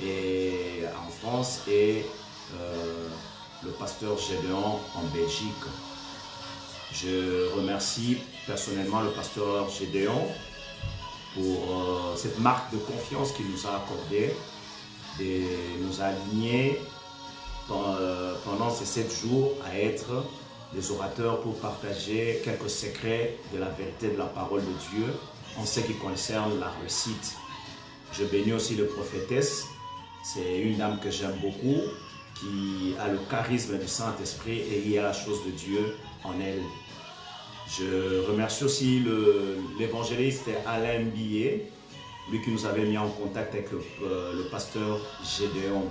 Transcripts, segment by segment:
et en France et le pasteur Gédéon en Belgique. Je remercie personnellement le pasteur Gédéon pour cette marque de confiance qu'il nous a accordée et nous a alignés pendant ces 7 jours à être des orateurs pour partager quelques secrets de la vérité de la parole de Dieu en ce qui concerne la réussite. Je bénis aussi le prophétesse. C'est une dame que j'aime beaucoup, qui a le charisme du Saint-Esprit et il y a la chose de Dieu en elle. Je remercie aussi l'évangéliste Alain Billet, lui qui nous avait mis en contact avec le pasteur Gédéon.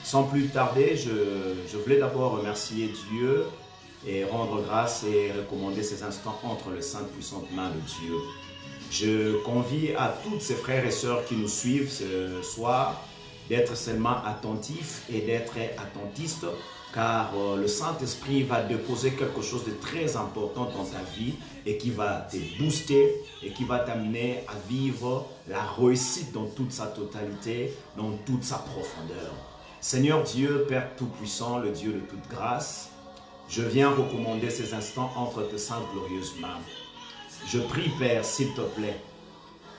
Sans plus tarder, je voulais d'abord remercier Dieu et rendre grâce et recommander ces instants entre les saintes puissantes mains de Dieu. Je convie à tous ces frères et sœurs qui nous suivent ce soir d'être seulement attentifs et d'être attentistes, car le Saint-Esprit va déposer quelque chose de très important dans ta vie et qui va te booster et qui va t'amener à vivre la réussite dans toute sa totalité, dans toute sa profondeur. Seigneur Dieu, Père Tout-Puissant, le Dieu de toute grâce, je viens recommander ces instants entre tes saintes glorieuses mains. Je prie, Père, s'il te plaît,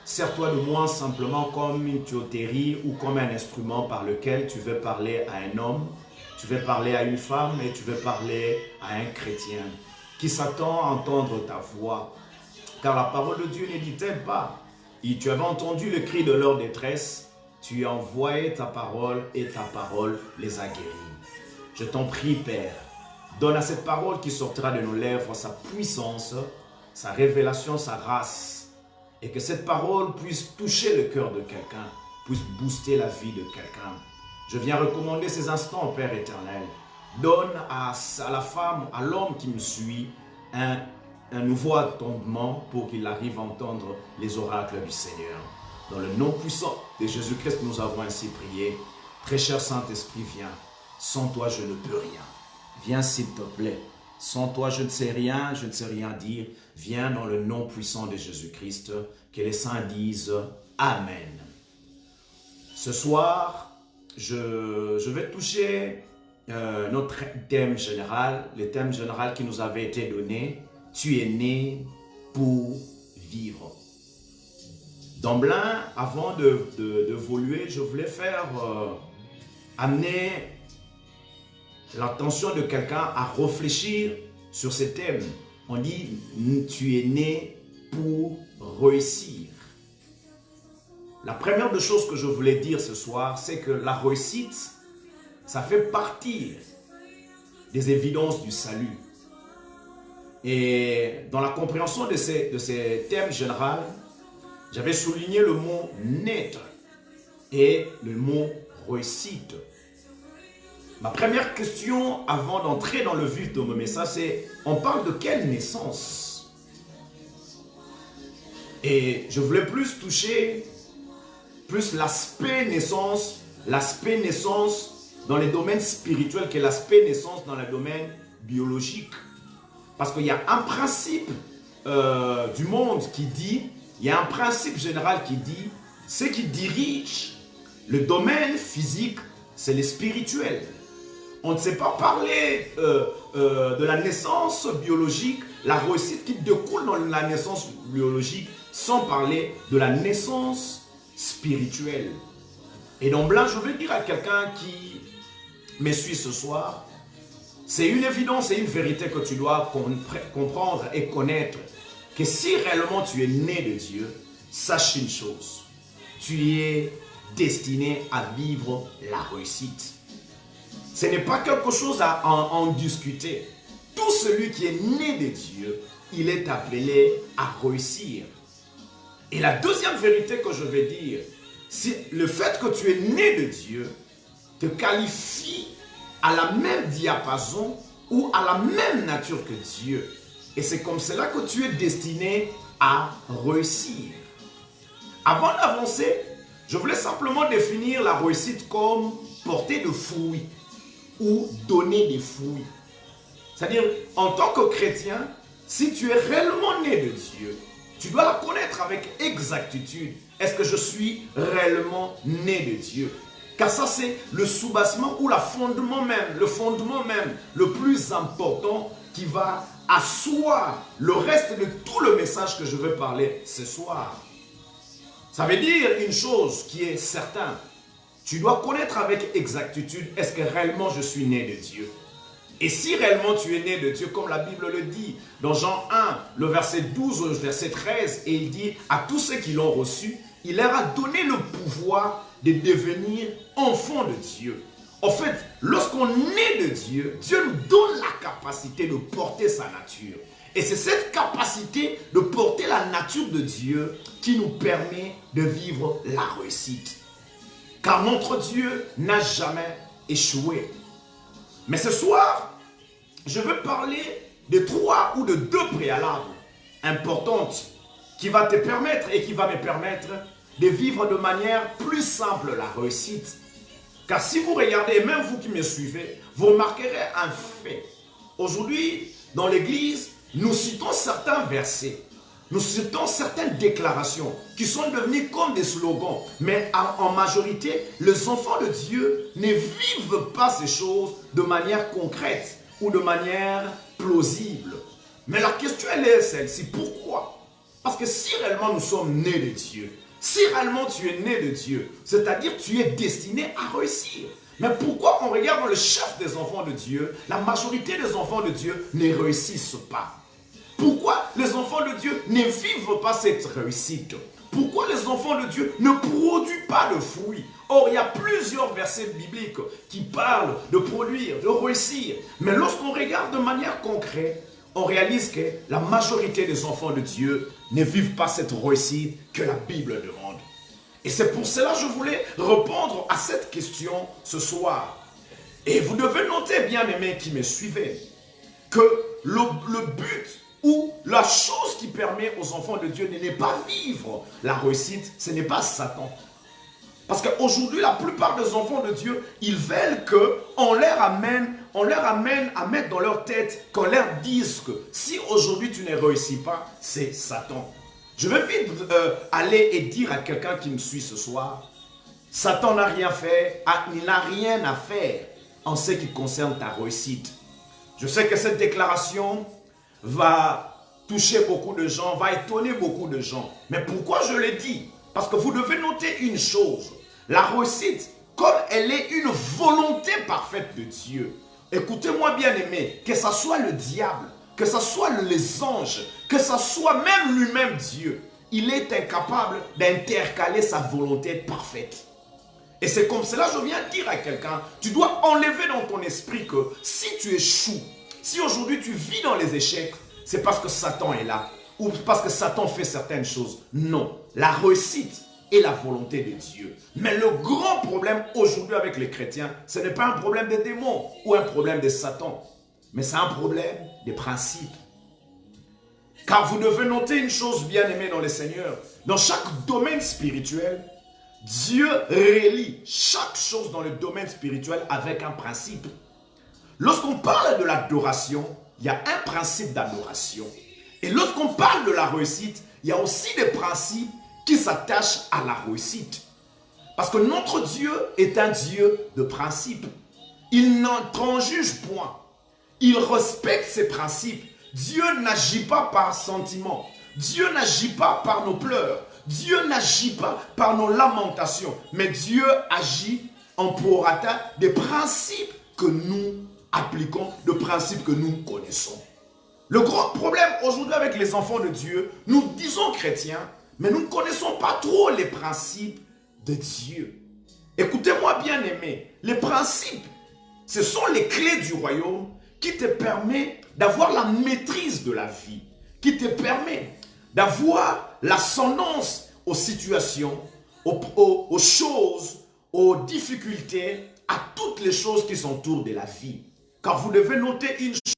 sers-toi de moi simplement comme une tuyauterie ou comme un instrument par lequel tu veux parler à un homme, tu veux parler à une femme et tu veux parler à un chrétien qui s'attend à entendre ta voix. Car la parole de Dieu ne dit-elle pas, et tu avais entendu le cri de leur détresse, tu as envoyé ta parole et ta parole les a guéris. Je t'en prie, Père, donne à cette parole qui sortira de nos lèvres sa puissance, sa révélation, sa grâce, et que cette parole puisse toucher le cœur de quelqu'un, puisse booster la vie de quelqu'un. Je viens recommander ces instants, Père éternel. Donne à la femme, à l'homme qui me suit, un nouveau attendement pour qu'il arrive à entendre les oracles du Seigneur. Dans le nom puissant de Jésus-Christ, nous avons ainsi prié. Très cher Saint-Esprit, viens. Sans toi, je ne peux rien. Viens s'il te plaît. Sans toi, je ne sais rien dire. Viens dans le nom puissant de Jésus-Christ. Que les saints disent Amen. Ce soir, je vais toucher notre thème général, le thème général qui nous avait été donné. Tu es né pour vivre. D'emblée, avant d'évoluer, je voulais amener l'attention de quelqu'un à réfléchir sur ce thème. On dit, tu es né pour réussir. La première des choses que je voulais dire ce soir, c'est que la réussite, ça fait partie des évidences du salut. Et dans la compréhension de ces thèmes généraux, j'avais souligné le mot naître et le mot réussite. Ma première question avant d'entrer dans le vif de mon message, c'est on parle de quelle naissance? Et je voulais plus toucher l'aspect naissance dans les domaines spirituels que l'aspect naissance dans le domaine biologique. Parce qu'il y a un principe du monde qui dit, il y a un principe général qui dit, ce qui dirige le domaine physique, c'est le spirituel. On ne sait pas parler de la naissance biologique, la réussite qui découle dans la naissance biologique, sans parler de la naissance spirituelle. Et donc là, je veux dire à quelqu'un qui me suit ce soir, c'est une évidence et une vérité que tu dois comprendre et connaître, que si réellement tu es né de Dieu, sache une chose, tu es destiné à vivre la réussite. Ce n'est pas quelque chose à en discuter. Tout celui qui est né de Dieu, il est appelé à réussir. Et la deuxième vérité que je vais dire, c'est le fait que tu es né de Dieu te qualifie à la même diapason ou à la même nature que Dieu. Et c'est comme cela que tu es destiné à réussir. Avant d'avancer, je voulais simplement définir la réussite comme porter de fruits ou donner des fruits. C'est-à-dire, en tant que chrétien, si tu es réellement né de Dieu, tu dois la connaître avec exactitude Est-ce que je suis réellement né de Dieu? Car ça, c'est le soubassement ou le fondement même le plus important qui va asseoir le reste de tout le message que je veux parler ce soir. Ça veut dire une chose qui est certaine. Tu dois connaître avec exactitude, est-ce que réellement je suis né de Dieu? Et si réellement tu es né de Dieu, comme la Bible le dit, dans Jean 1, le verset 12 au verset 13, et il dit, à tous ceux qui l'ont reçu, il leur a donné le pouvoir de devenir enfants de Dieu. En fait, lorsqu'on est de Dieu, Dieu nous donne la capacité de porter sa nature. Et c'est cette capacité de porter la nature de Dieu qui nous permet de vivre la réussite. Car notre Dieu n'a jamais échoué. Mais ce soir, je veux parler de 3 ou de 2 préalables importantes qui va te permettre et qui va me permettre de vivre de manière plus simple la réussite. Car si vous regardez, et même vous qui me suivez, vous remarquerez un fait. Aujourd'hui, dans l'église, nous citons certains versets, nous citons certaines déclarations qui sont devenues comme des slogans. Mais en majorité, les enfants de Dieu ne vivent pas ces choses de manière concrète ou de manière plausible. Mais la question, elle est celle-ci. Pourquoi? Parce que si réellement nous sommes nés de Dieu, si réellement tu es né de Dieu, c'est-à-dire tu es destiné à réussir. Mais pourquoi on regarde dans le chef des enfants de Dieu, la majorité des enfants de Dieu ne réussissent pas? Pourquoi les enfants de Dieu ne vivent pas cette réussite? Pourquoi les enfants de Dieu ne produisent pas de fruits? Or, il y a plusieurs versets bibliques qui parlent de produire, de réussir. Mais lorsqu'on regarde de manière concrète, on réalise que la majorité des enfants de Dieu ne vivent pas cette réussite que la Bible demande. Et c'est pour cela que je voulais répondre à cette question ce soir. Et vous devez noter, bien-aimés qui me suivez, que le but ou la chose qui permet aux enfants de Dieu de ne pas vivre la réussite, ce n'est pas Satan. Parce qu'aujourd'hui, la plupart des enfants de Dieu, ils veulent qu'on leur amène à mettre dans leur tête, qu'on leur dise que si aujourd'hui tu ne réussis pas, c'est Satan. Je vais vite aller et dire à quelqu'un qui me suit ce soir, Satan n'a rien fait, il n'a rien à faire en ce qui concerne ta réussite. Je sais que cette déclaration va toucher beaucoup de gens, va étonner beaucoup de gens. Mais pourquoi je le dis? Parce que vous devez noter une chose. La réussite, comme elle est une volonté parfaite de Dieu. Écoutez-moi bien aimé, que ce soit le diable, que ce soit les anges, que ce soit même lui-même Dieu, il est incapable d'intercaler sa volonté parfaite. Et c'est comme cela que je viens dire à quelqu'un, tu dois enlever dans ton esprit que si tu échoues, si aujourd'hui tu vis dans les échecs, c'est parce que Satan est là ou parce que Satan fait certaines choses. Non, la réussite est la volonté de Dieu. Mais le grand problème aujourd'hui avec les chrétiens, ce n'est pas un problème des démons ou un problème de Satan, mais c'est un problème des principes. Car vous devez noter une chose bien aimée dans le Seigneur. Dans chaque domaine spirituel, Dieu relie chaque chose dans le domaine spirituel avec un principe. Lorsqu'on parle de l'adoration, il y a un principe d'adoration. Et lorsqu'on parle de la réussite, il y a aussi des principes qui s'attachent à la réussite. Parce que notre Dieu est un Dieu de principes. Il n'en transjuge point. Il respecte ses principes. Dieu n'agit pas par sentiment. Dieu n'agit pas par nos pleurs. Dieu n'agit pas par nos lamentations. Mais Dieu agit en prorata des principes que nous appliquons, des principes que nous connaissons. Le grand problème aujourd'hui avec les enfants de Dieu, nous disons chrétiens, mais nous ne connaissons pas trop les principes de Dieu. Écoutez-moi bien aimé, les principes, ce sont les clés du royaume qui te permettent d'avoir la maîtrise de la vie, qui te permet d'avoir l'ascendance aux situations, aux choses, aux difficultés, à toutes les choses qui sont autour de la vie. Car vous devez noter une chose.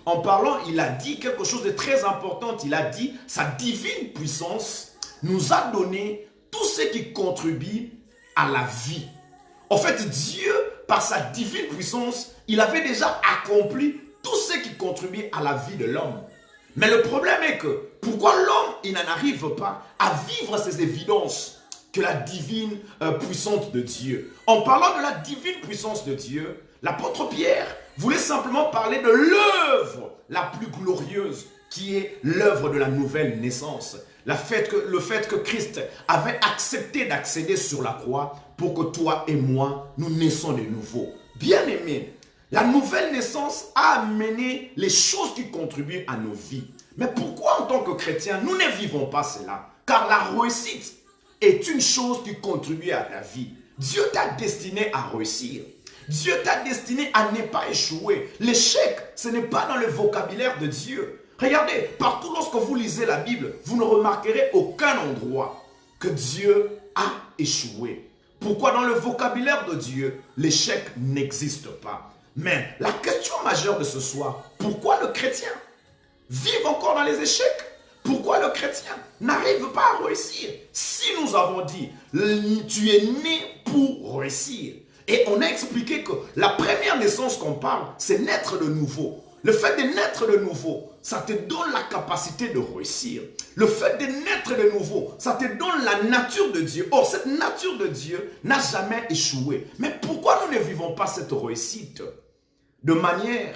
En parlant, il a dit quelque chose de très important. Il a dit, sa divine puissance nous a donné tout ce qui contribue à la vie. En fait, Dieu, par sa divine puissance, il avait déjà accompli tout ce qui contribue à la vie de l'homme. Mais le problème est que Pourquoi l'homme, il n'en arrive pas à vivre ces évidences que la divine puissance de Dieu? En parlant de la divine puissance de Dieu, l'apôtre Pierre voulait simplement parler de l'œuvre la plus glorieuse qui est l'œuvre de la nouvelle naissance. Le fait que Christ avait accepté d'accéder sur la croix pour que toi et moi, nous naissons de nouveau. Bien-aimés, la nouvelle naissance a amené les choses qui contribuent à nos vies. Mais pourquoi en tant que chrétiens, nous ne vivons pas cela? Car la réussite est une chose qui contribue à ta vie. Dieu t'a destiné à réussir. Dieu t'a destiné à ne pas échouer. L'échec, ce n'est pas dans le vocabulaire de Dieu. Regardez, partout lorsque vous lisez la Bible, vous ne remarquerez aucun endroit que Dieu a échoué. Pourquoi dans le vocabulaire de Dieu, l'échec n'existe pas? Mais la question majeure de ce soir, pourquoi le chrétien vive encore dans les échecs? Pourquoi le chrétien n'arrive pas à réussir? Si nous avons dit, tu es né pour réussir. Et on a expliqué que la première naissance qu'on parle, c'est naître de nouveau. Le fait de naître de nouveau, ça te donne la capacité de réussir. Le fait de naître de nouveau, ça te donne la nature de Dieu. Or, cette nature de Dieu n'a jamais échoué. Mais pourquoi nous ne vivons pas cette réussite de manière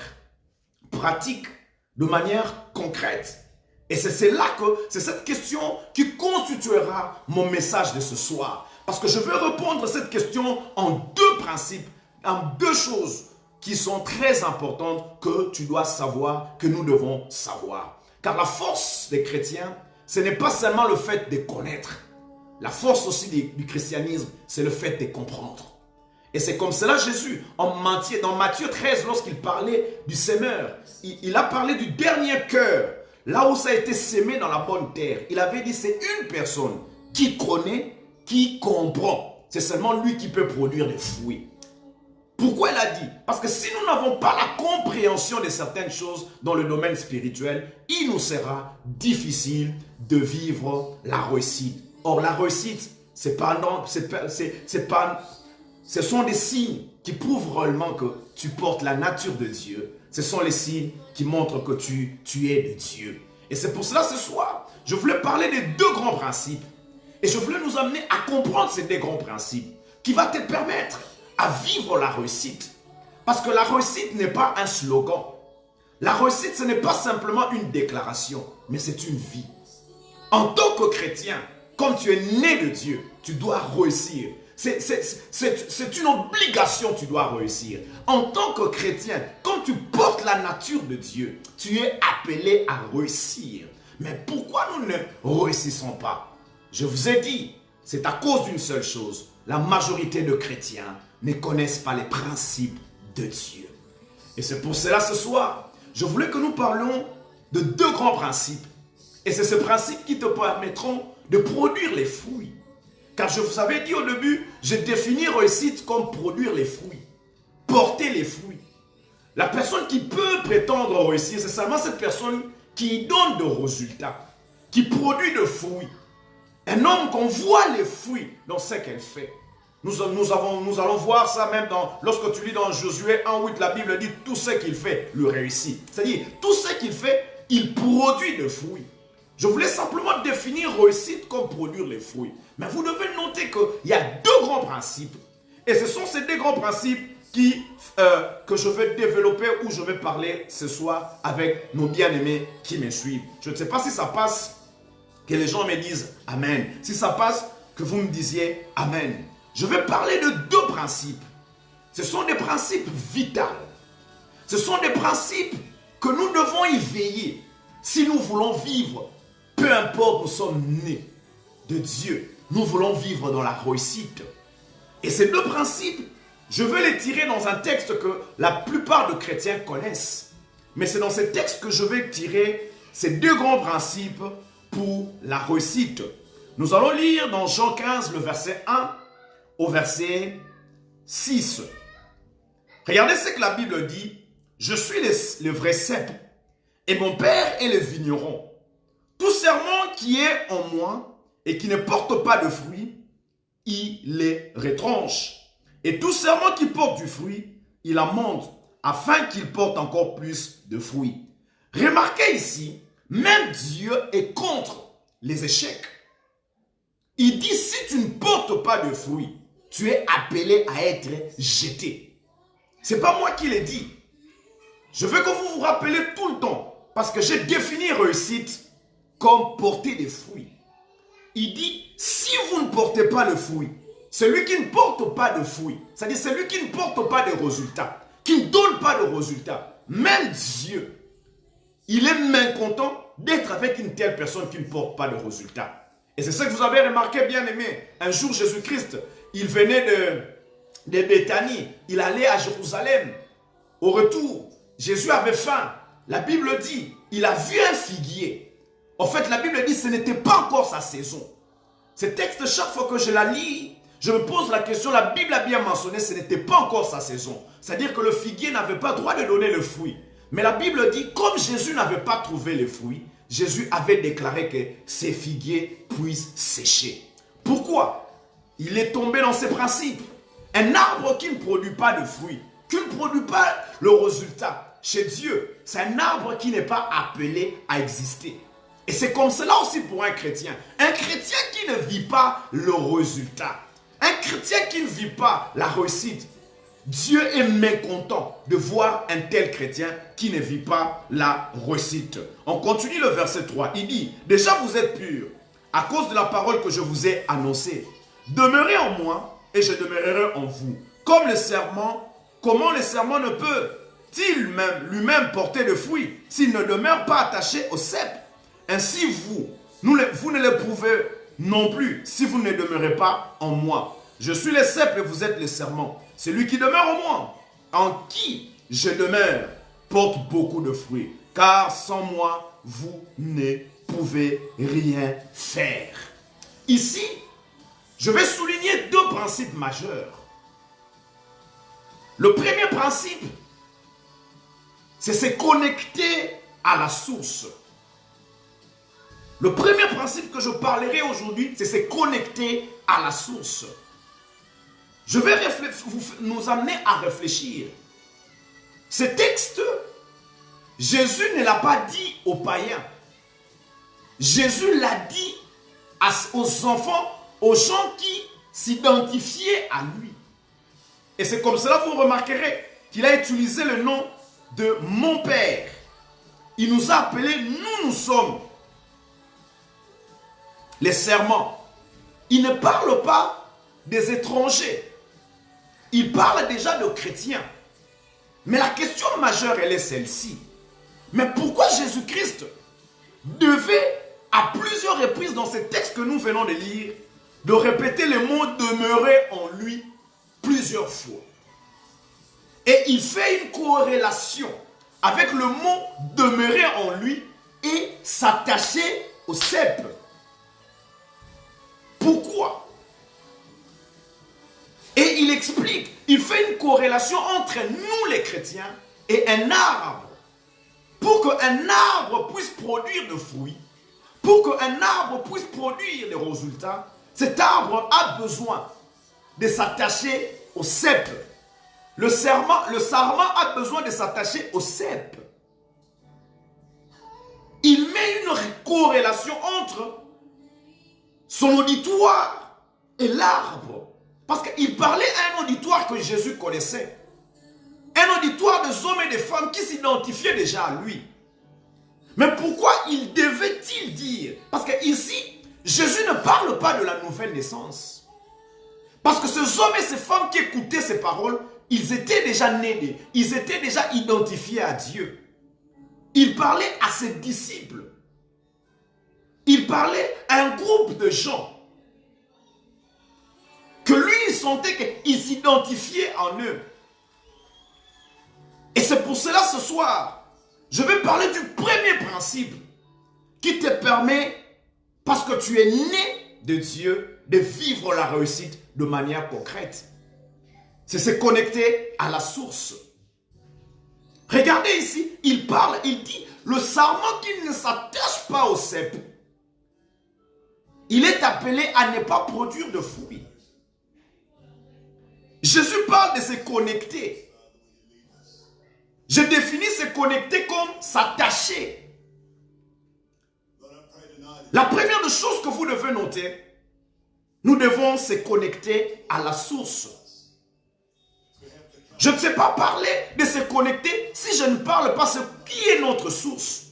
pratique, de manière concrète? Et c'est là que c'est cette question qui constituera mon message de ce soir. Parce que je veux répondre à cette question en deux principes, en deux choses qui sont très importantes que tu dois savoir, que nous devons savoir. Car la force des chrétiens, ce n'est pas seulement le fait de connaître. La force aussi du christianisme, c'est le fait de comprendre. Et c'est comme cela Jésus, dans Matthieu 13, lorsqu'il parlait du semeur, il a parlé du dernier cœur, là où ça a été semé dans la bonne terre. Il avait dit, c'est une personne qui connaît, qui comprend. C'est seulement lui qui peut produire des fruits. Pourquoi il a dit? Parce que si nous n'avons pas la compréhension de certaines choses dans le domaine spirituel, il nous sera difficile de vivre la réussite. Or, la réussite, ce sont des signes qui prouvent réellement que tu portes la nature de Dieu. Ce sont les signes qui montrent que tu es de Dieu. Et c'est pour cela, ce soir, je voulais parler des deux grands principes. Et je voulais nous amener à comprendre ces deux grands principes qui vont te permettre à vivre la réussite. Parce que la réussite n'est pas un slogan. La réussite, ce n'est pas simplement une déclaration, mais c'est une vie. En tant que chrétien, comme tu es né de Dieu, tu dois réussir. C'est une obligation, tu dois réussir. En tant que chrétien, comme tu portes la nature de Dieu, tu es appelé à réussir. Mais pourquoi nous ne réussissons pas? Je vous ai dit, c'est à cause d'une seule chose. La majorité de chrétiens ne connaissent pas les principes de Dieu. Et c'est pour cela ce soir, je voulais que nous parlions de deux grands principes. Et c'est ces principes qui te permettront de produire les fruits. Car je vous avais dit au début, j'ai défini réussite comme produire les fruits. Porter les fruits. La personne qui peut prétendre réussir, c'est seulement cette personne qui donne de résultats, qui produit de fruits. Un homme qu'on voit les fruits dans ce qu'elle fait. Nous allons voir ça même lorsque tu lis dans Josué 1:8, la Bible dit tout ce qu'il fait, le réussit. C'est-à-dire, tout ce qu'il fait, il produit de fruits. Je voulais simplement définir réussite comme produire les fruits. Mais vous devez noter qu'il y a deux grands principes. Et ce sont ces deux grands principes que je vais développer ou je vais parler ce soir avec nos bien-aimés qui me suivent. Je ne sais pas si ça passe, que les gens me disent Amen. Si ça passe, que vous me disiez Amen. Je vais parler de deux principes. Ce sont des principes vitaux. Ce sont des principes que nous devons y veiller. Si nous voulons vivre, peu importe où nous sommes nés de Dieu, nous voulons vivre dans la réussite. Et ces deux principes, je vais les tirer dans un texte que la plupart de chrétiens connaissent. Mais c'est dans ce texte que je vais tirer ces deux grands principes pour la réussite. Nous allons lire dans Jean 15, le verset 1 au verset 6. Regardez ce que la Bible dit. Je suis le vrai cep et mon Père est le vigneron. Tout serment qui est en moi et qui ne porte pas de fruit, il les retranche. Et tout serment qui porte du fruit, il amende afin qu'il porte encore plus de fruits. Remarquez ici, Même Dieu est contre les échecs. Il dit, si tu ne portes pas de fruits, tu es appelé à être jeté. Ce n'est pas moi qui l'ai dit. Je veux que vous vous rappelez tout le temps, parce que j'ai défini réussite comme porter des fruits. Il dit, si vous ne portez pas le fruit, celui qui ne porte pas de fruits, c'est-à-dire celui qui ne porte pas de résultats, qui ne donne pas de résultats, même Dieu, il est mécontent d'être avec une telle personne qui ne porte pas de résultats. Et c'est ça que vous avez remarqué, bien aimé. Un jour, Jésus-Christ, il venait de Béthanie, il allait à Jérusalem. Au retour, Jésus avait faim. La Bible dit, il a vu un figuier. En fait, la Bible dit, ce n'était pas encore sa saison. Ce texte, chaque fois que je la lis, je me pose la question, la Bible a bien mentionné, ce n'était pas encore sa saison. C'est-à-dire que le figuier n'avait pas le droit de donner le fruit. Mais la Bible dit, comme Jésus n'avait pas trouvé le fruit, Jésus avait déclaré que ces figuiers puissent sécher. Pourquoi? Il est tombé dans ces principes. Un arbre qui ne produit pas de fruits, qui ne produit pas le résultat chez Dieu, c'est un arbre qui n'est pas appelé à exister. Et c'est comme cela aussi pour un chrétien. Un chrétien qui ne vit pas le résultat, un chrétien qui ne vit pas la réussite, Dieu est mécontent de voir un tel chrétien qui ne vit pas la réussite. On continue le verset 3. Il dit, déjà vous êtes purs à cause de la parole que je vous ai annoncée. Demeurez en moi et je demeurerai en vous. Comme le serment, comment le serment ne peut-il lui-même porter de fruits s'il ne demeure pas attaché au cep? Ainsi vous ne le pouvez non plus si vous ne demeurez pas en moi. Je suis le cep et vous êtes le serment. Celui qui demeure en moi, en qui je demeure, porte beaucoup de fruits. Car sans moi, vous ne pouvez rien faire. Ici, je vais souligner deux principes majeurs. Le premier principe, c'est se connecter à la source. Le premier principe que je parlerai aujourd'hui, c'est se connecter à la source. Je vais nous amener à réfléchir. Ce texte, Jésus ne l'a pas dit aux païens. Jésus l'a dit aux enfants, aux gens qui s'identifiaient à lui. Et c'est comme cela que vous remarquerez qu'il a utilisé le nom de mon Père. Il nous a appelés, nous sommes les serments. Il ne parle pas des étrangers. Il parle déjà de chrétiens. Mais la question majeure, elle est celle-ci. Mais pourquoi Jésus-Christ devait, à plusieurs reprises dans ces textes que nous venons de lire, de répéter le mot « demeurer en lui » plusieurs fois? Et il fait une corrélation avec le mot « demeurer en lui » et « s'attacher au cep ». Pourquoi? Et il explique, il fait une corrélation entre nous les chrétiens et un arbre. Pour qu'un arbre puisse produire de fruits, pour qu'un arbre puisse produire des résultats, cet arbre a besoin de s'attacher au cep. Le sarment a besoin de s'attacher au cep. Il met une corrélation entre son auditoire et l'arbre. Parce qu'il parlait à un auditoire que Jésus connaissait. Un auditoire des hommes et des femmes qui s'identifiaient déjà à lui. Mais pourquoi il devait-il dire? Parce qu'ici, Jésus ne parle pas de la nouvelle naissance. Parce que ces hommes et ces femmes qui écoutaient ces paroles, ils étaient déjà nés, ils étaient déjà identifiés à Dieu. Il parlait à ses disciples. Il parlait à un groupe de gens que lui, il sentait qu'il s'identifiait en eux. Et c'est pour cela, ce soir, je vais parler du premier principe qui te permet, parce que tu es né de Dieu, de vivre la réussite de manière concrète. C'est se connecter à la source. Regardez ici, il parle, il dit, le sarment qui ne s'attache pas au cep, il est appelé à ne pas produire de fruits. Jésus parle de se connecter. Je définis se connecter comme s'attacher. La première des choses que vous devez noter, nous devons se connecter à la source. Je ne sais pas parler de se connecter si je ne parle pas de qui est notre source.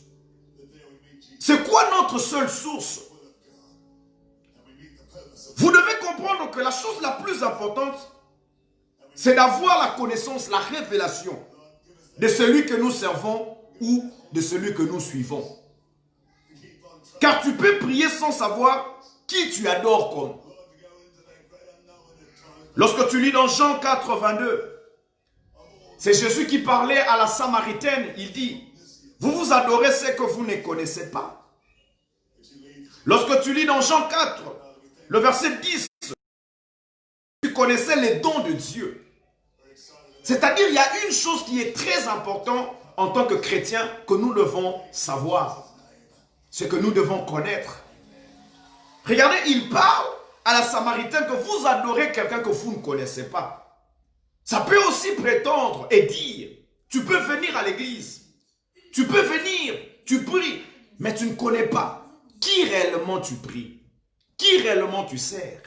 C'est quoi notre seule source? Vous devez comprendre que la chose la plus importante, c'est d'avoir la connaissance, la révélation de celui que nous servons ou de celui que nous suivons. Car tu peux prier sans savoir qui tu adores comme. Lorsque tu lis dans Jean 4, 22, c'est Jésus qui parlait à la Samaritaine. Il dit, vous vous adorez ce que vous ne connaissez pas. Lorsque tu lis dans Jean 4, le verset 10, tu connaissais les dons de Dieu. C'est-à-dire, il y a une chose qui est très importante en tant que chrétien que nous devons savoir. Ce que nous devons connaître. Regardez, il parle à la Samaritaine que vous adorez quelqu'un que vous ne connaissez pas. Ça peut aussi prétendre et dire, tu peux venir à l'église, tu peux venir, tu pries, mais tu ne connais pas qui réellement tu pries, qui réellement tu sers.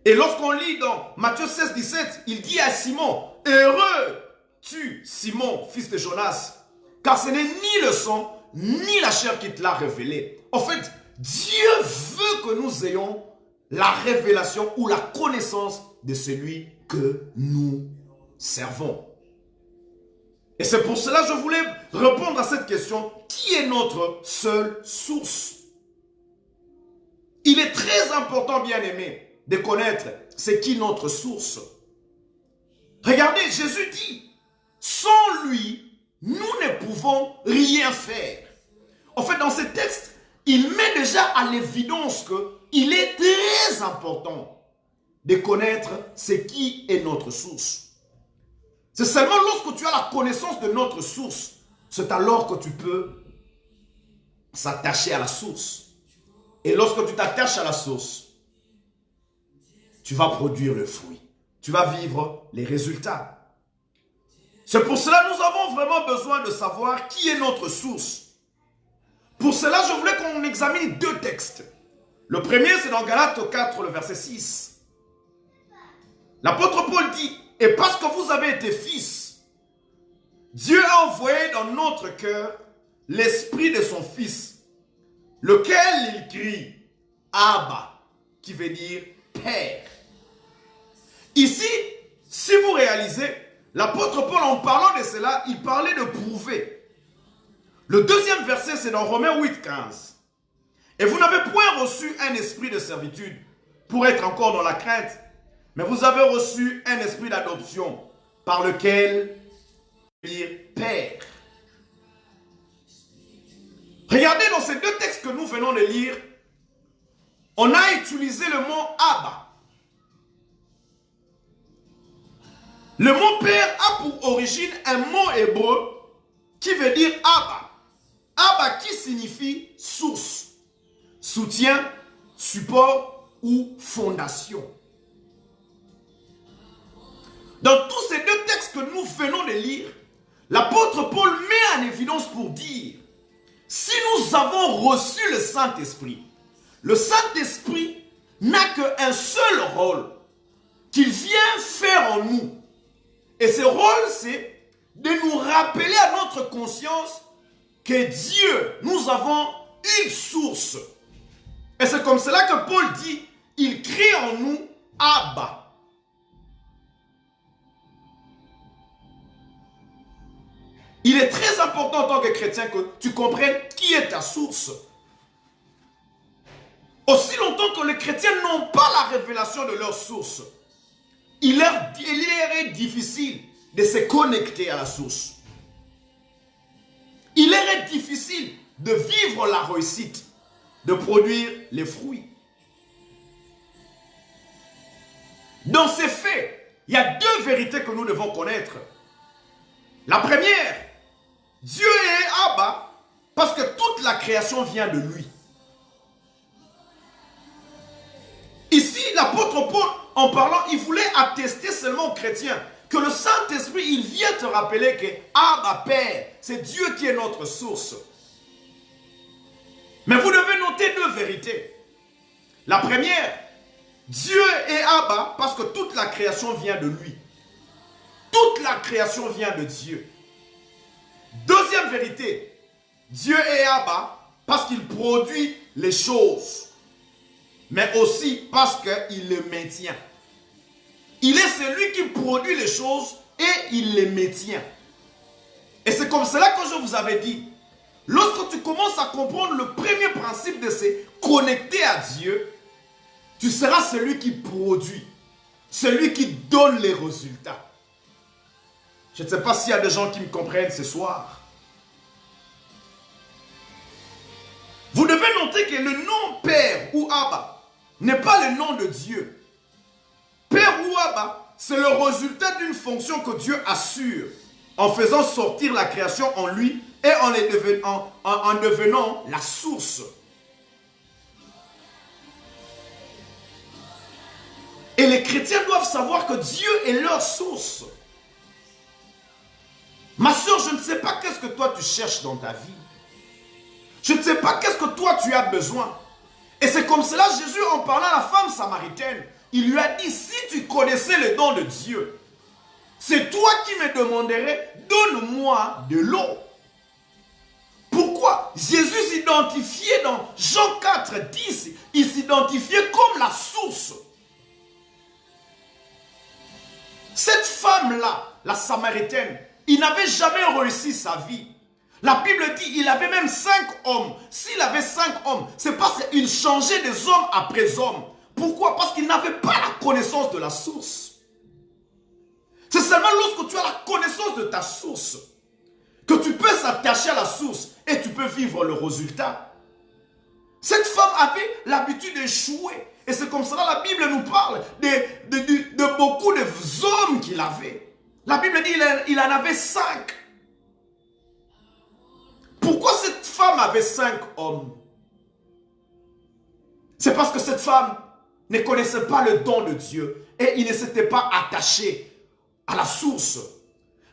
Et lorsqu'on lit dans Matthieu 16, 17, il dit à Simon, heureux tu, Simon, fils de Jonas, car ce n'est ni le sang, ni la chair qui te l'a révélé. En fait, Dieu veut que nous ayons la révélation ou la connaissance de celui que nous servons. Et c'est pour cela que je voulais répondre à cette question. Qui est notre seule source? Il est très important, bien-aimé, de connaître c'est qui notre source. Regardez, Jésus dit, sans lui, nous ne pouvons rien faire. En fait, dans ce texte, il met déjà à l'évidence qu'il est très important de connaître ce qui est notre source. C'est seulement lorsque tu as la connaissance de notre source, c'est alors que tu peux s'attacher à la source. Et lorsque tu t'attaches à la source, tu vas produire le fruit. Tu vas vivre les résultats. C'est pour cela que nous avons vraiment besoin de savoir qui est notre source. Pour cela, je voulais qu'on examine deux textes. Le premier, c'est dans Galates 4, le verset 6. L'apôtre Paul dit, « Et parce que vous avez été fils, Dieu a envoyé dans notre cœur l'esprit de son Fils, lequel il crie, Abba, qui veut dire Père. » Ici, si vous réalisez, l'apôtre Paul, en parlant de cela, il parlait de prouver. Le deuxième verset, c'est dans Romains 8, 15. Et vous n'avez point reçu un esprit de servitude pour être encore dans la crainte, mais vous avez reçu un esprit d'adoption par lequel dire Père. Regardez dans ces deux textes que nous venons de lire, on a utilisé le mot Abba. Le mot Père a pour origine un mot hébreu qui veut dire Abba. Abba qui signifie source, soutien, support ou fondation. Dans tous ces deux textes que nous venons de lire, l'apôtre Paul met en évidence pour dire, si nous avons reçu le Saint-Esprit, le Saint-Esprit n'a qu'un seul rôle qu'il vient faire en nous. Et ce rôle, c'est de nous rappeler à notre conscience que Dieu, nous avons une source. Et c'est comme cela que Paul dit, il crie en nous Abba. Il est très important en tant que chrétien que tu comprennes qui est ta source. Aussi longtemps que les chrétiens n'ont pas la révélation de leur source, il leur est difficile de se connecter à la source. Il est difficile de vivre la réussite, de produire les fruits. Dans ces faits, il y a deux vérités que nous devons connaître. La première, Dieu est Abba parce que toute la création vient de lui. Ici, l'apôtre Paul, en parlant, il voulait attester seulement aux chrétiens que le Saint-Esprit, il vient te rappeler que Abba, Père, c'est Dieu qui est notre source. Mais vous devez noter deux vérités. La première, Dieu est Abba parce que toute la création vient de lui. Toute la création vient de Dieu. Deuxième vérité, Dieu est Abba parce qu'il produit les choses, mais aussi parce qu'il les maintient. Il est celui qui produit les choses et il les maintient. Et c'est comme cela que je vous avais dit. Lorsque tu commences à comprendre le premier principe de se connecter à Dieu, tu seras celui qui produit, celui qui donne les résultats. Je ne sais pas s'il y a des gens qui me comprennent ce soir. Vous devez noter que le nom Père ou Abba n'est pas le nom de Dieu. Père ou Abba, c'est le résultat d'une fonction que Dieu assure en faisant sortir la création en lui et en devenant la source. Et les chrétiens doivent savoir que Dieu est leur source. Ma soeur, je ne sais pas qu'est-ce que toi tu cherches dans ta vie. Je ne sais pas qu'est-ce que toi tu as besoin. Et c'est comme cela Jésus, en parlant à la femme samaritaine, il lui a dit, si tu connaissais le don de Dieu, c'est toi qui me demanderais, donne-moi de l'eau. Pourquoi? Jésus s'identifiait dans Jean 4, 10, il s'identifiait comme la source. Cette femme-là, la Samaritaine, il n'avait jamais réussi sa vie. La Bible dit qu'il avait même 5 hommes. S'il avait 5 hommes, c'est parce qu'il changeait des hommes après hommes. Pourquoi? Parce qu'il n'avait pas la connaissance de la source. C'est seulement lorsque tu as la connaissance de ta source que tu peux s'attacher à la source et tu peux vivre le résultat. Cette femme avait l'habitude d'échouer. Et c'est comme ça la Bible nous parle de beaucoup d'hommes qu'il avait. La Bible dit qu'il en avait 5. Pourquoi cette femme avait 5 hommes? C'est parce que cette femme ne connaissait pas le don de Dieu et il ne s'était pas attaché à la source.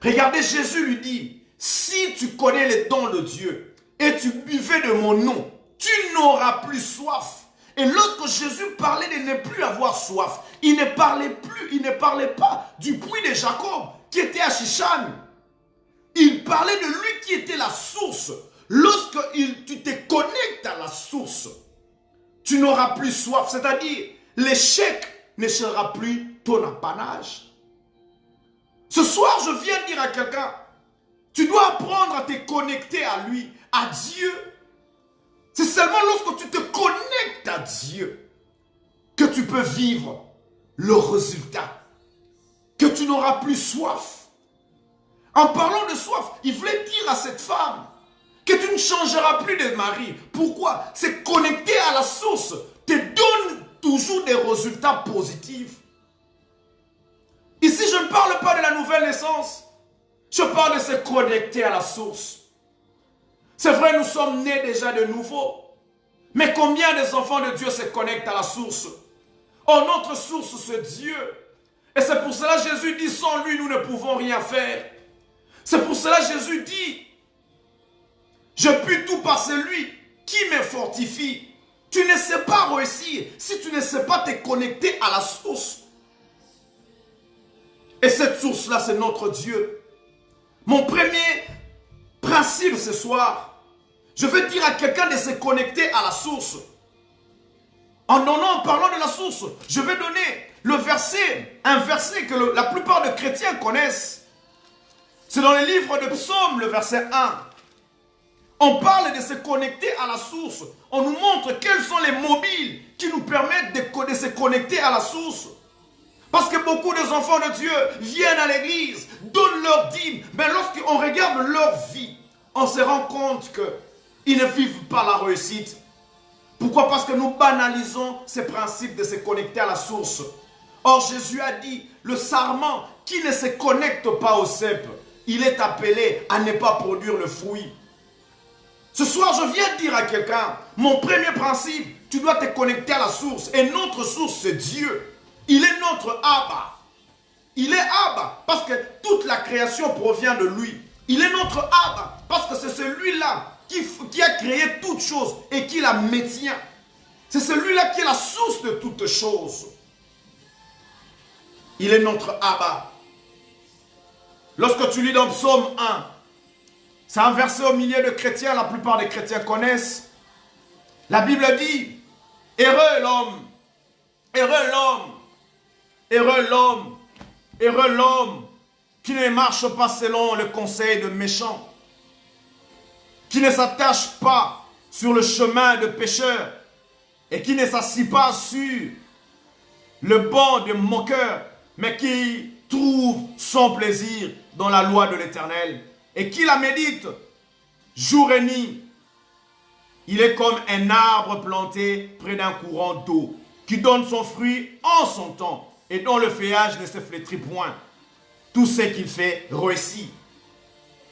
Regardez, Jésus lui dit, si tu connais le don de Dieu et tu buvais de mon nom, tu n'auras plus soif. Et lorsque Jésus parlait de ne plus avoir soif, il ne parlait pas du puits de Jacob qui était à Shichan. Il parlait de lui qui était la source. Lorsque tu te connectes à la source, tu n'auras plus soif. C'est-à-dire, l'échec ne sera plus ton apanage. Ce soir, je viens dire à quelqu'un, tu dois apprendre à te connecter à lui, à Dieu. C'est seulement lorsque tu te connectes à Dieu que tu peux vivre le résultat, que tu n'auras plus soif. En parlant de soif, il voulait dire à cette femme que tu ne changeras plus de mari. Pourquoi? C'est connecter à la source te donne toujours des résultats positifs. Ici, je ne parle pas de la nouvelle naissance. Je parle de se connecter à la source. C'est vrai, nous sommes nés déjà de nouveau. Mais combien des enfants de Dieu se connectent à la source? Oh, notre source, c'est Dieu. Et c'est pour cela que Jésus dit, sans lui, nous ne pouvons rien faire. C'est pour cela que Jésus dit, je puis tout par celui qui me fortifie. Tu ne sais pas réussir si tu ne sais pas te connecter à la source. Et cette source-là, c'est notre Dieu. Mon premier principe ce soir, je veux dire à quelqu'un de se connecter à la source. En parlant de la source, je vais donner le verset, un verset que la plupart des chrétiens connaissent. C'est dans le livre de Psaume, le verset 1. On parle de se connecter à la source. On nous montre quels sont les mobiles qui nous permettent de se connecter à la source. Parce que beaucoup des enfants de Dieu viennent à l'église, donnent leur dîme, mais lorsqu'on regarde leur vie, on se rend compte qu'ils ne vivent pas la réussite. Pourquoi? Parce que nous banalisons ce principe de se connecter à la source. Or, Jésus a dit, le sarment qui ne se connecte pas au cep, il est appelé à ne pas produire le fruit. Ce soir, je viens dire à quelqu'un, mon premier principe, tu dois te connecter à la source. Et notre source, c'est Dieu. Il est notre Abba. Il est Abba parce que toute la création provient de lui. Il est notre Abba Parce que c'est celui-là qui a créé toutes choses et qui la maintient. C'est celui-là qui est la source de toutes choses. Il est notre Abba. Lorsque tu lis dans Psaume 1, c'est un verset au milieu de chrétiens, la plupart des chrétiens connaissent. La Bible dit, heureux l'homme, heureux l'homme, heureux l'homme, heureux l'homme qui ne marche pas selon le conseil de méchants, qui ne s'attache pas sur le chemin de pécheurs et qui ne s'assit pas sur le banc de moqueurs, mais qui trouve son plaisir dans la loi de l'Éternel et qui la médite jour et nuit. Il est comme un arbre planté près d'un courant d'eau qui donne son fruit en son temps et dont le feuillage ne se flétrit point. Tout ce qu'il fait réussit.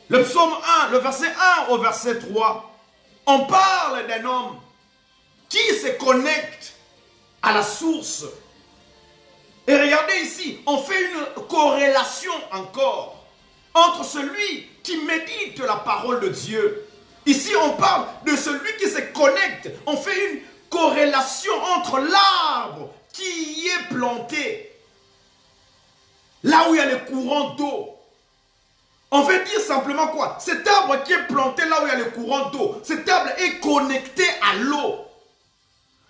Le psaume 1, le verset 1 au verset 3, on parle d'un homme qui se connecte à la source. Et regardez ici, on fait une corrélation encore entre celui qui médite la parole de Dieu. Ici, on parle de celui qui se connecte. On fait une corrélation entre l'arbre qui est planté, là où il y a le courant d'eau. On veut dire simplement quoi? Cet arbre qui est planté là où il y a le courant d'eau, cet arbre est connecté à l'eau.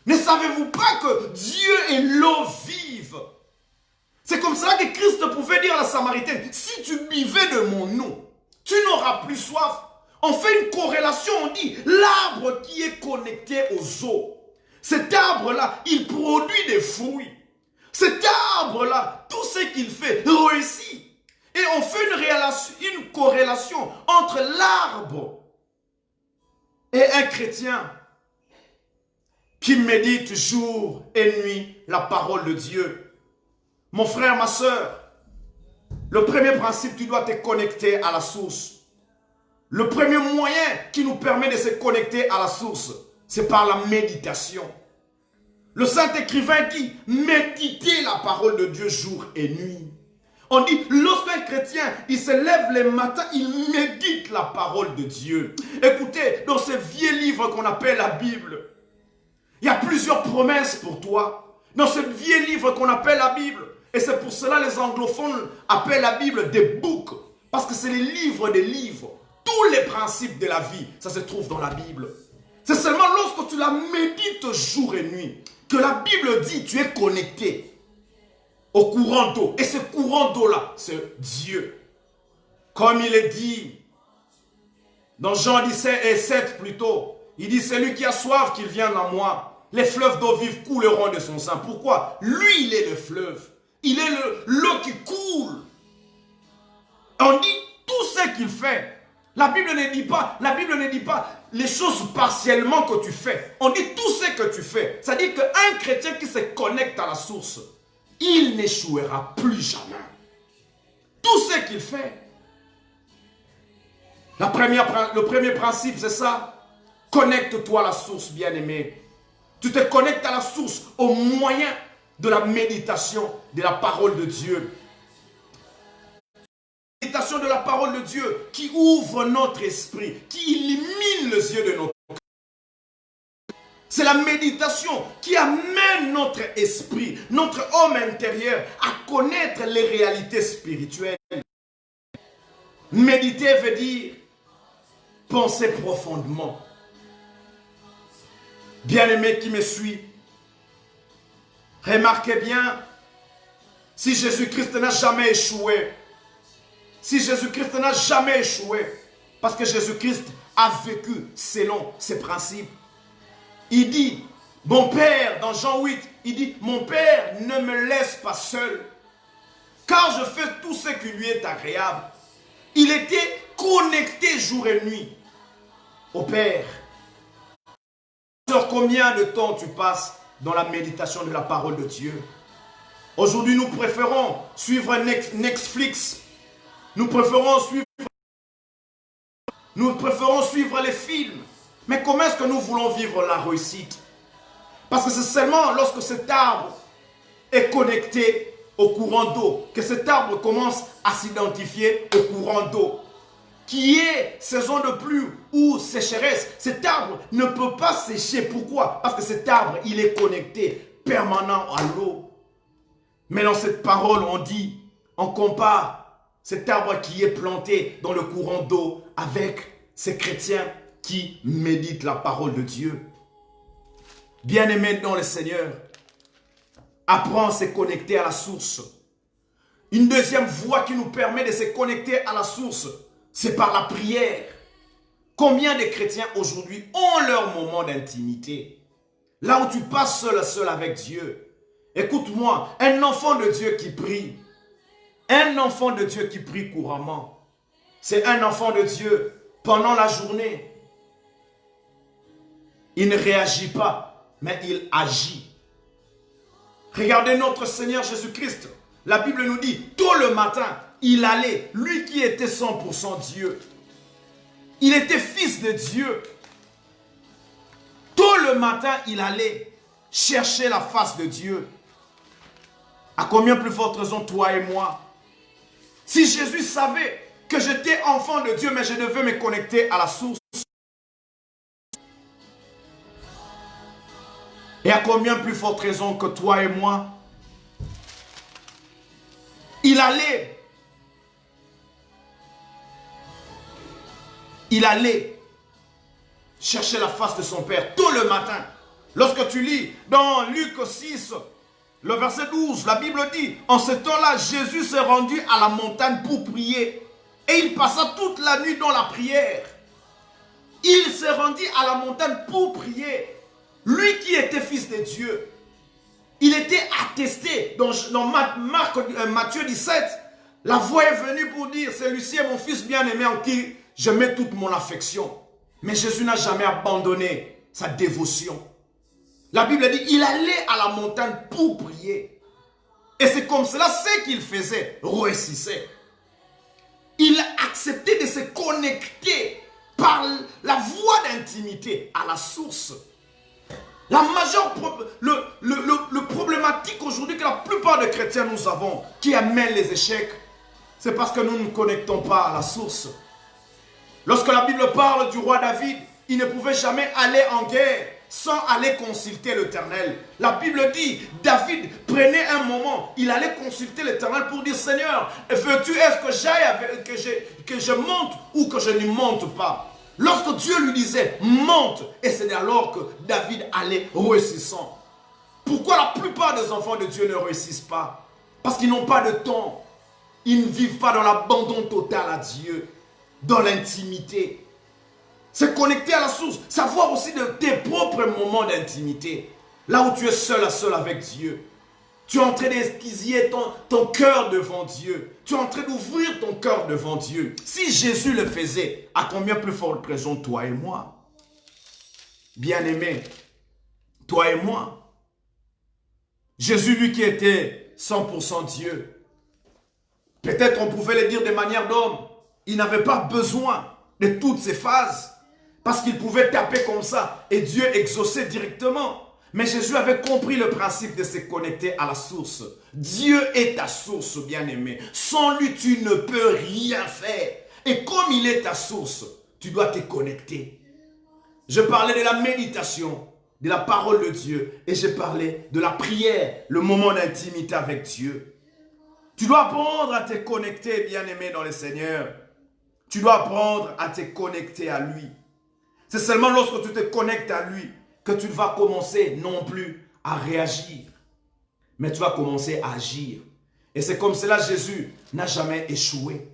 Ne savez-vous pas que Dieu est l'eau vive? C'est comme ça que Christ pouvait dire à la Samaritaine, si tu buvais de mon eau, tu n'auras plus soif. On fait une corrélation, on dit, l'arbre qui est connecté aux eaux, cet arbre-là, il produit des fruits. Cet arbre-là, tout ce qu'il fait réussit. Et on fait une corrélation entre l'arbre et un chrétien qui médite jour et nuit la parole de Dieu. Mon frère, ma soeur, le premier principe, tu dois te connecter à la source. Le premier moyen qui nous permet de se connecter à la source, c'est par la méditation. Le Saint-Écrivain dit, méditez la parole de Dieu jour et nuit. On dit, lorsqu'un chrétien, il se lève le matin, il médite la parole de Dieu. Écoutez, dans ce vieux livre qu'on appelle la Bible, il y a plusieurs promesses pour toi. Dans ce vieux livre qu'on appelle la Bible, et c'est pour cela que les anglophones appellent la Bible des books, parce que c'est les livres des livres. Tous les principes de la vie, ça se trouve dans la Bible. C'est seulement lorsque tu la médites jour et nuit, que la Bible dit tu es connecté au courant d'eau. Et ce courant d'eau-là, c'est Dieu. Comme il est dit dans Jean 17 et 7 plutôt, il dit, celui qui a soif, qu'il vienne à moi. Les fleuves d'eau vive couleront de son sein. Pourquoi? Lui, il est le fleuve. Il est l'eau qui coule. On dit tout ce qu'il fait. La Bible ne dit pas les choses partiellement que tu fais. On dit tout ce que tu fais. C'est-à-dire qu'un chrétien qui se connecte à la source, il n'échouera plus jamais. Tout ce qu'il fait. Le premier principe, c'est ça. Connecte-toi à la source, bien-aimé. Tu te connectes à la source au moyen de la méditation de la parole de Dieu. La méditation de la parole de Dieu qui ouvre notre esprit, qui illumine les yeux de notre cœur. C'est la méditation qui amène notre esprit, notre homme intérieur à connaître les réalités spirituelles. Méditer veut dire penser profondément. Bien-aimé qui me suit, remarquez bien, si Jésus-Christ n'a jamais échoué, parce que Jésus-Christ a vécu selon ses principes. Il dit, mon Père, dans Jean 8, il dit, mon Père ne me laisse pas seul, car je fais tout ce qui lui est agréable. Il était connecté jour et nuit au Père. Sur combien de temps tu passes dans la méditation de la parole de Dieu? Aujourd'hui, nous préférons suivre Netflix. Nous préférons suivre les films. Mais comment est-ce que nous voulons vivre la réussite? Parce que c'est seulement lorsque cet arbre est connecté au courant d'eau que cet arbre commence à s'identifier au courant d'eau. qu'il y ait saison de pluie ou sécheresse, cet arbre ne peut pas sécher. Pourquoi? Parce que cet arbre, il est connecté permanent à l'eau. Mais dans cette parole, on dit, on compare cet arbre qui est planté dans le courant d'eau avec ces chrétiens qui méditent la parole de Dieu. Bien-aimés dans le Seigneur, apprends à se connecter à la source. Une deuxième voie qui nous permet de se connecter à la source, c'est par la prière. Combien de chrétiens aujourd'hui ont leur moment d'intimité? Là où tu passes seul avec Dieu. Écoute-moi, un enfant de Dieu qui prie, un enfant de Dieu qui prie couramment, c'est un enfant de Dieu pendant la journée. Il ne réagit pas, mais il agit. Regardez notre Seigneur Jésus-Christ. La Bible nous dit, tôt le matin, il allait, lui qui était 100% Dieu. Il était fils de Dieu. Tôt le matin, il allait chercher la face de Dieu. À combien plus forte raison, toi et moi? Si Jésus savait que j'étais enfant de Dieu, mais je devais me connecter à la source. Et à combien plus forte raison que toi et moi? Il allait chercher la face de son Père tôt le matin. Lorsque tu lis dans Luc 6, le verset 12, la Bible dit, en ce temps-là, Jésus s'est rendu à la montagne pour prier. Et il passa toute la nuit dans la prière. Il s'est rendu à la montagne pour prier. Lui qui était fils de Dieu. Il était attesté dans Matthieu 17. La voix est venue pour dire, celui-ci est mon fils bien-aimé en qui je mets toute mon affection. Mais Jésus n'a jamais abandonné sa dévotion. La Bible dit, il allait à la montagne pour prier. Et c'est comme cela, ce qu'il faisait, réussissait. Il acceptait de se connecter par la voie d'intimité à la source. La majeure le problématique aujourd'hui que la plupart des chrétiens nous avons, qui amène les échecs, c'est parce que nous ne nous connectons pas à la source. Lorsque la Bible parle du roi David, il ne pouvait jamais aller en guerre sans aller consulter l'Éternel. La Bible dit, David prenait un moment, il allait consulter l'Éternel pour dire, Seigneur, veux-tu est-ce que j'aille, que je monte ou que je ne monte pas? Lorsque Dieu lui disait, monte, et c'est alors que David allait réussissant. Pourquoi la plupart des enfants de Dieu ne réussissent pas? Parce qu'ils n'ont pas de temps. Ils ne vivent pas dans l'abandon total à Dieu, dans l'intimité. Se connecter à la source, savoir aussi de tes propres moments d'intimité. Là où tu es seul à seul avec Dieu. Tu es en train d'esquisser ton cœur devant Dieu. Tu es en train d'ouvrir ton cœur devant Dieu. Si Jésus le faisait, à combien plus forte raison toi et moi? Bien-aimé, toi et moi. Jésus, lui qui était 100% Dieu. Peut-être on pouvait le dire de manière d'homme. Il n'avait pas besoin de toutes ces phases. Parce qu'il pouvait taper comme ça et Dieu exauçait directement. Mais Jésus avait compris le principe de se connecter à la source. Dieu est ta source, bien-aimé. Sans lui, tu ne peux rien faire. Et comme il est ta source, tu dois te connecter. Je parlais de la méditation, de la parole de Dieu. Et je parlais de la prière, le moment d'intimité avec Dieu. Tu dois apprendre à te connecter, bien-aimé, dans le Seigneur. Tu dois apprendre à te connecter à lui. C'est seulement lorsque tu te connectes à lui que tu vas commencer non plus à réagir, mais tu vas commencer à agir. Et c'est comme cela Jésus n'a jamais échoué.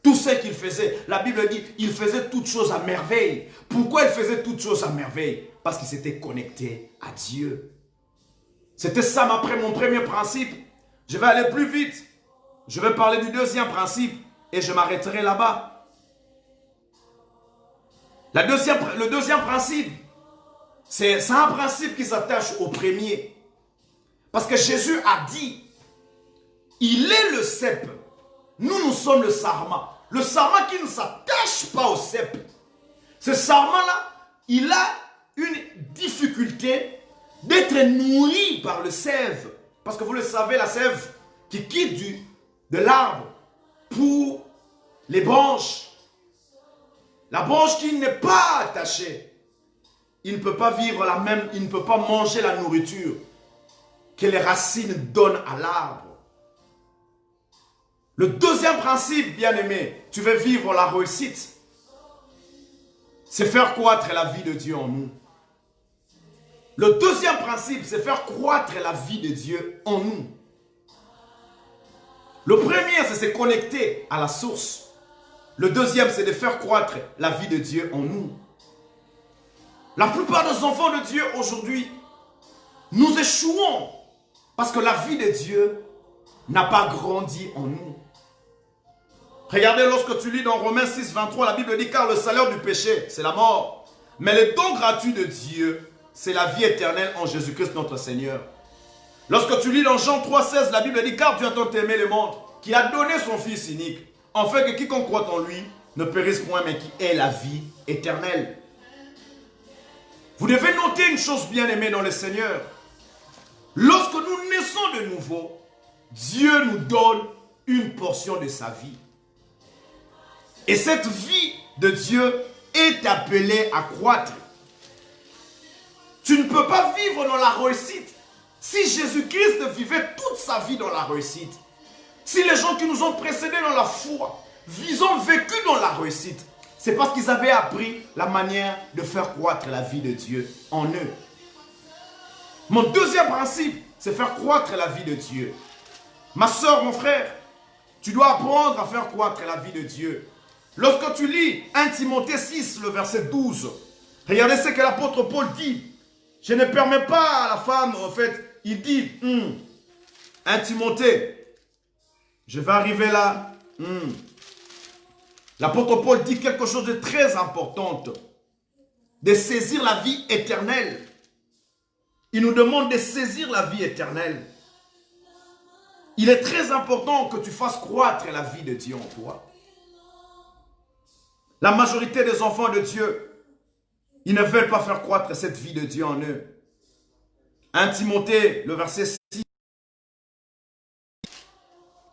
Tout ce qu'il faisait, la Bible dit, il faisait toutes choses à merveille. Pourquoi il faisait toutes choses à merveille? Parce qu'il s'était connecté à Dieu. C'était ça mon premier principe. Je vais aller plus vite. Je vais parler du deuxième principe et je m'arrêterai là-bas. Le deuxième principe, c'est un principe qui s'attache au premier. Parce que Jésus a dit, il est le cep. Nous sommes le sarment. Le sarment qui ne s'attache pas au cep. Ce sarment-là, il a une difficulté d'être nourri par le sève. Parce que vous le savez, la sève qui quitte de l'arbre pour les branches La branche qui n'est pas attachée, il ne peut pas vivre la même, il ne peut pas manger la nourriture que les racines donnent à l'arbre. Le deuxième principe, bien-aimé, tu veux vivre la réussite, c'est faire croître la vie de Dieu en nous. Le deuxième principe, c'est faire croître la vie de Dieu en nous. Le premier, c'est se connecter à la source. Le deuxième, c'est de faire croître la vie de Dieu en nous. La plupart des enfants de Dieu aujourd'hui, nous échouons parce que la vie de Dieu n'a pas grandi en nous. Regardez, lorsque tu lis dans Romains 6, 23, la Bible dit, car le salaire du péché, c'est la mort. Mais le don gratuit de Dieu, c'est la vie éternelle en Jésus-Christ notre Seigneur. Lorsque tu lis dans Jean 3, 16, la Bible dit, car Dieu a tant aimé le monde, qui a donné son Fils unique, afin que quiconque croit en lui ne périsse point, mais qui ait la vie éternelle. Vous devez noter une chose bien aimée dans le Seigneur. Lorsque nous naissons de nouveau, Dieu nous donne une portion de sa vie. Et cette vie de Dieu est appelée à croître. Tu ne peux pas vivre dans la réussite si Jésus-Christ vivait toute sa vie dans la réussite. Si les gens qui nous ont précédés dans la foi, ils ont vécu dans la réussite, c'est parce qu'ils avaient appris la manière de faire croître la vie de Dieu en eux. Mon deuxième principe, c'est faire croître la vie de Dieu. Ma soeur, mon frère, tu dois apprendre à faire croître la vie de Dieu. Lorsque tu lis 1 Timothée 6, le verset 12, regardez ce que l'apôtre Paul dit. Je ne permets pas à la femme, en fait, il dit, 1 Timothée, je vais arriver là. L'apôtre Paul dit quelque chose de très important, de saisir la vie éternelle. Il nous demande de saisir la vie éternelle. Il est très important que tu fasses croître la vie de Dieu en toi. La majorité des enfants de Dieu, ils ne veulent pas faire croître cette vie de Dieu en eux. 1 Timothée, le verset 6.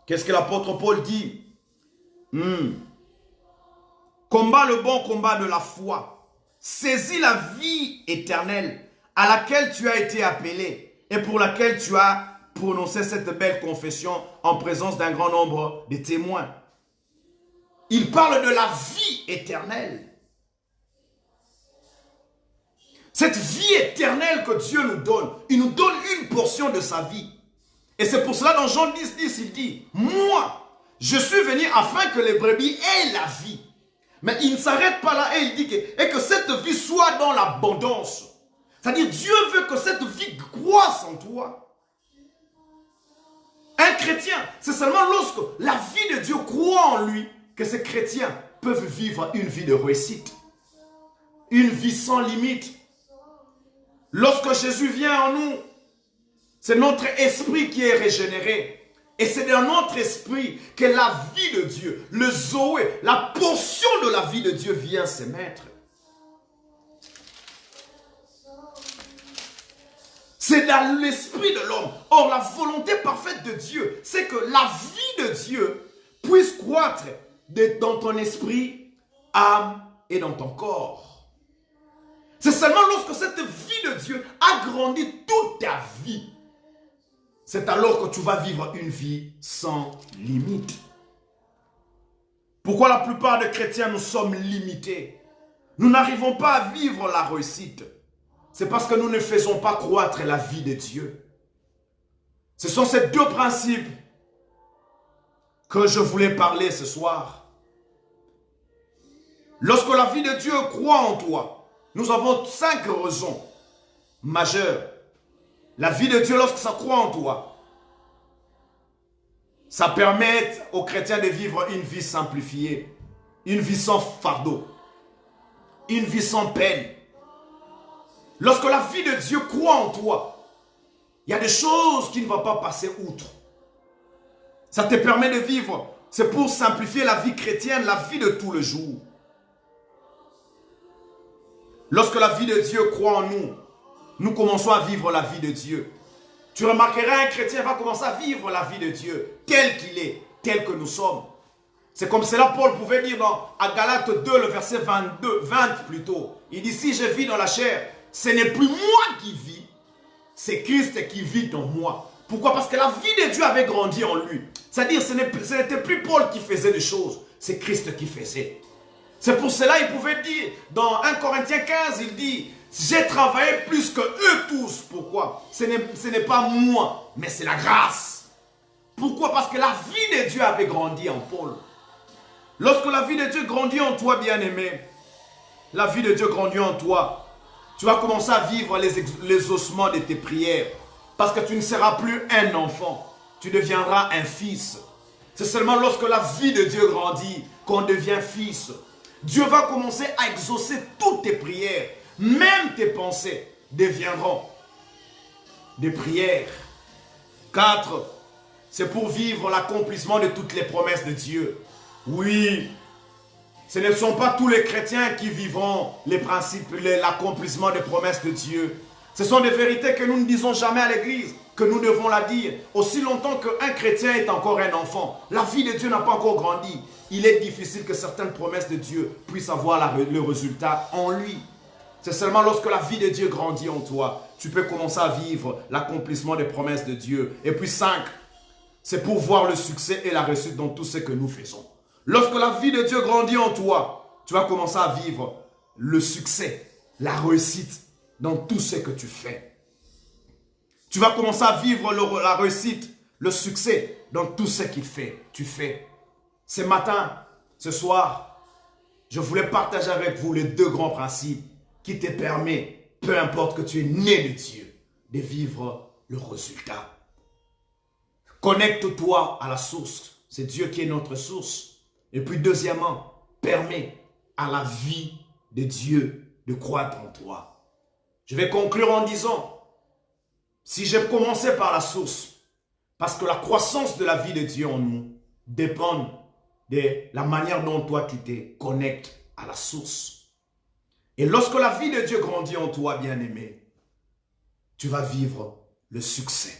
Qu'est-ce que l'apôtre Paul dit? Combat le bon combat de la foi. Saisis la vie éternelle à laquelle tu as été appelé et pour laquelle tu as prononcé cette belle confession en présence d'un grand nombre de témoins. Il parle de la vie éternelle. Cette vie éternelle que Dieu nous donne, il nous donne une portion de sa vie. Et c'est pour cela dans Jean 10, 10, il dit, moi, je suis venu afin que les brebis aient la vie. Mais il ne s'arrête pas là et il dit que cette vie soit dans l'abondance. C'est-à-dire Dieu veut que cette vie croisse en toi. Un chrétien, c'est seulement lorsque la vie de Dieu croit en lui que ces chrétiens peuvent vivre une vie de réussite. Une vie sans limite. Lorsque Jésus vient en nous, c'est notre esprit qui est régénéré. Et c'est dans notre esprit que la vie de Dieu, le Zoé, la portion de la vie de Dieu vient s'émettre. C'est dans l'esprit de l'homme. Or, la volonté parfaite de Dieu, c'est que la vie de Dieu puisse croître dans ton esprit, âme et dans ton corps. C'est seulement lorsque cette vie de Dieu a grandi toute ta vie. C'est alors que tu vas vivre une vie sans limite. Pourquoi la plupart des chrétiens nous sommes limités? Nous n'arrivons pas à vivre la réussite. C'est parce que nous ne faisons pas croître la vie de Dieu. Ce sont ces deux principes que je voulais parler ce soir. Lorsque la vie de Dieu croît en toi, nous avons 5 raisons majeures. La vie de Dieu, lorsque ça croît en toi, ça permet aux chrétiens de vivre une vie simplifiée, une vie sans fardeau, une vie sans peine. Lorsque la vie de Dieu croît en toi, il y a des choses qui ne vont pas passer outre. Ça te permet de vivre. C'est pour simplifier la vie chrétienne, la vie de tous les jours. Lorsque la vie de Dieu croît en nous, nous commençons à vivre la vie de Dieu. Tu remarqueras, un chrétien va commencer à vivre la vie de Dieu tel qu'il est, tel que nous sommes. C'est comme cela Paul pouvait dire à Galates 2, le verset 20 plutôt. Il dit, si je vis dans la chair, ce n'est plus moi qui vis, c'est Christ qui vit en moi. Pourquoi? Parce que la vie de Dieu avait grandi en lui. C'est-à-dire, ce n'était plus Paul qui faisait des choses, c'est Christ qui faisait. C'est pour cela qu'il pouvait dire, dans 1 Corinthiens 15, il dit, j'ai travaillé plus que eux tous. Pourquoi? Ce n'est pas moi, mais c'est la grâce. Pourquoi? Parce que la vie de Dieu avait grandi en Paul. Lorsque la vie de Dieu grandit en toi, bien-aimé, la vie de Dieu grandit en toi, tu vas commencer à vivre les ossements de tes prières. Parce que tu ne seras plus un enfant, tu deviendras un fils. C'est seulement lorsque la vie de Dieu grandit qu'on devient fils. Dieu va commencer à exaucer toutes tes prières. Même tes pensées deviendront des prières. 4. C'est pour vivre l'accomplissement de toutes les promesses de Dieu. Oui, ce ne sont pas tous les chrétiens qui vivront les principes, l'accomplissement des promesses de Dieu. Ce sont des vérités que nous ne disons jamais à l'église, que nous devons la dire. Aussi longtemps qu'un chrétien est encore un enfant, la vie de Dieu n'a pas encore grandi. Il est difficile que certaines promesses de Dieu puissent avoir le résultat en lui. C'est seulement lorsque la vie de Dieu grandit en toi, tu peux commencer à vivre l'accomplissement des promesses de Dieu. Et puis 5, c'est pour voir le succès et la réussite dans tout ce que nous faisons. Lorsque la vie de Dieu grandit en toi, tu vas commencer à vivre le succès, la réussite dans tout ce que tu fais. Tu vas commencer à vivre la réussite, le succès dans tout ce qu'il fait. Tu fais. Ce matin, ce soir, je voulais partager avec vous les 2 grands principes qui te permettent, peu importe que tu es né de Dieu, de vivre le résultat. Connecte-toi à la source. C'est Dieu qui est notre source. Et puis deuxièmement, permets à la vie de Dieu de croître en toi. Je vais conclure en disant, si j'ai commencé par la source, parce que la croissance de la vie de Dieu en nous dépend de la manière dont toi tu te connectes à la source. Et lorsque la vie de Dieu grandit en toi, bien-aimé, tu vas vivre le succès.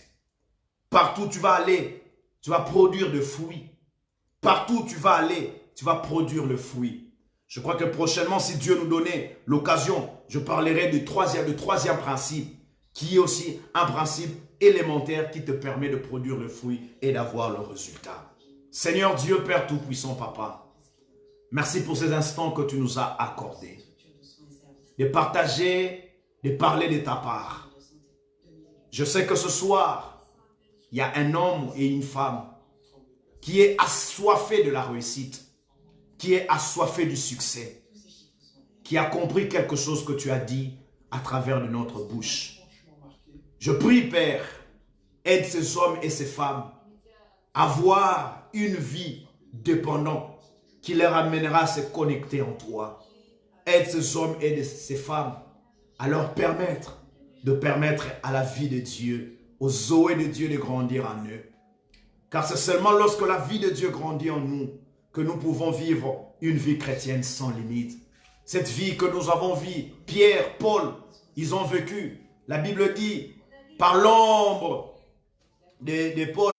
Partout où tu vas aller, tu vas produire des fruits. Partout où tu vas aller, tu vas produire le fruit. Je crois que prochainement, si Dieu nous donnait l'occasion, je parlerai du troisième principe, qui est aussi un principe élémentaire qui te permet de produire le fruit et d'avoir le résultat. Seigneur Dieu, Père Tout-Puissant, Papa, merci pour ces instants que tu nous as accordés. De partager, de parler de ta part. Je sais que ce soir, il y a un homme et une femme qui est assoiffé de la réussite, qui est assoiffé du succès, qui a compris quelque chose que tu as dit à travers de notre bouche. Je prie, Père, aide ces hommes et ces femmes à avoir une vie dépendante qui leur amènera à se connecter en toi. Aide ces hommes et ces femmes à leur permettre à la vie de Dieu, aux zoés de Dieu de grandir en eux. Car c'est seulement lorsque la vie de Dieu grandit en nous que nous pouvons vivre une vie chrétienne sans limite. Cette vie que nous avons vue, Pierre, Paul, ils ont vécu. La Bible dit, par l'ombre de Paul,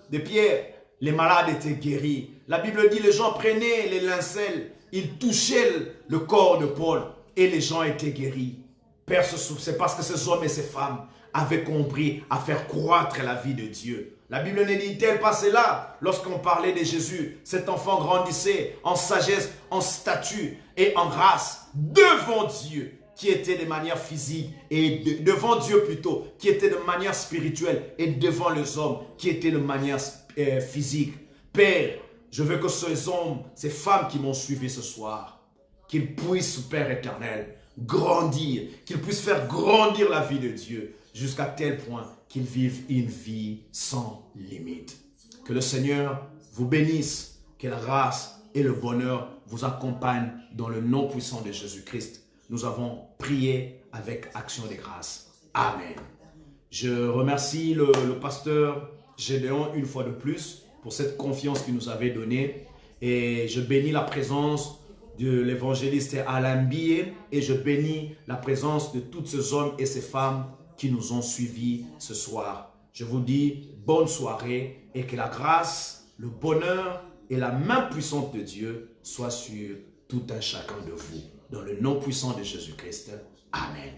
de Pierre, les malades étaient guéris. La Bible dit, les gens prenaient les lincelles, ils touchaient le corps de Paul et les gens étaient guéris. Père, c'est parce que ces hommes et ces femmes avaient compris à faire croître la vie de Dieu. La Bible ne dit-elle pas cela lorsqu'on parlait de Jésus? Cet enfant grandissait en sagesse, en statut et en grâce devant Dieu, qui était de manière physique, et devant Dieu plutôt, qui était de manière spirituelle, et devant les hommes, qui était de manière physique. Père, je veux que ces hommes, ces femmes qui m'ont suivi ce soir, qu'ils puissent, Père éternel, grandir, qu'ils puissent faire grandir la vie de Dieu, jusqu'à tel point qu'ils vivent une vie sans limite. Que le Seigneur vous bénisse, que la grâce et le bonheur vous accompagnent dans le nom puissant de Jésus-Christ. Nous avons prié avec action de grâce. Amen. Je remercie le pasteur Gédéon une fois de plus pour cette confiance qu'il nous avait donnée. Et je bénis la présence de l'évangéliste Alain Billet et je bénis la présence de tous ces hommes et ces femmes qui nous ont suivis ce soir. Je vous dis bonne soirée et que la grâce, le bonheur et la main puissante de Dieu soit sur tout un chacun de vous. Dans le nom puissant de Jésus-Christ. Amen.